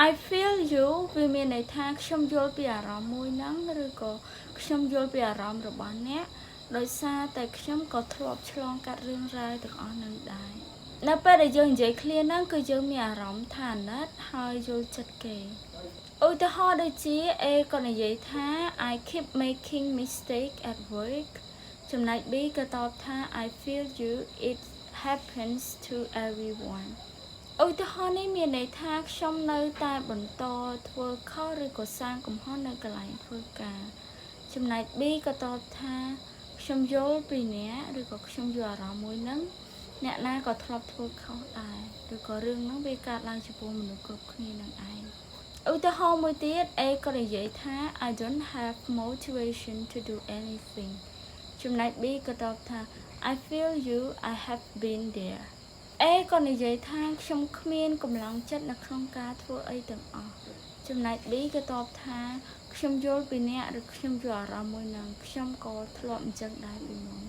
I feel you វាមានន័យថាខ្ញុំយល់ពីអារម្មណ៍មួយហ្នឹងឬក៏ខ្ញុំយល់ពីអារម្មណ៍របស់អ្នកដោយសារតែខ្ញុំក៏ធ្លាប់ឆ្លងកាត់រឿងរ៉ាវទាំងអស់ហ្នឹងដែរនៅពេលដែលយើងនិយាយឃ្លាហ្នឹងគឺយើងមានអារម្មណ៍ថាអាណិតហើយយល់ចិត្តគេឧទាហរណ៍ដូចជា A ក៏និយាយថា I keep making mistake at work ចំណែក B ក៏តបថា I feel you it happens to everyone ឧទាហរណ៍នេះមានន័យថាខ្ញុំនៅតែបន្តធ្វើខុសឬក៏សាងកំហុសនៅកន្លែងធ្វើការចំណែក B ក៏តបថាខ្ញុំយល់ពីអ្នកឬក៏ខ្ញុំយល់អារម្មណ៍មួយហ្នឹងអ្នកណាក៏ធ្លាប់ធ្វើខុសដែរឬក៏រឿងហ្នឹងវាកើតឡើងចំពោះមនុស្សគ្រប់គ្នានឹងឯងឧទាហរណ៍មួយទៀត A ក៏និយាយថា I don't have motivation to do anything ចំណែក B ក៏តបថា I feel you I have been there A ក៏និយាយថាខ្ញុំគ្មានកម្លាំងចិត្តនៅក្នុងការធ្វើអីទាំងអស់ចំណែក B ក៏តបថាខ្ញុំយល់ពីអ្នកឬខ្ញុំយល់អារម្មណ៍មួយហ្នឹងខ្ញុំក៏ធ្លាប់អញ្ចឹងដែរពីមុន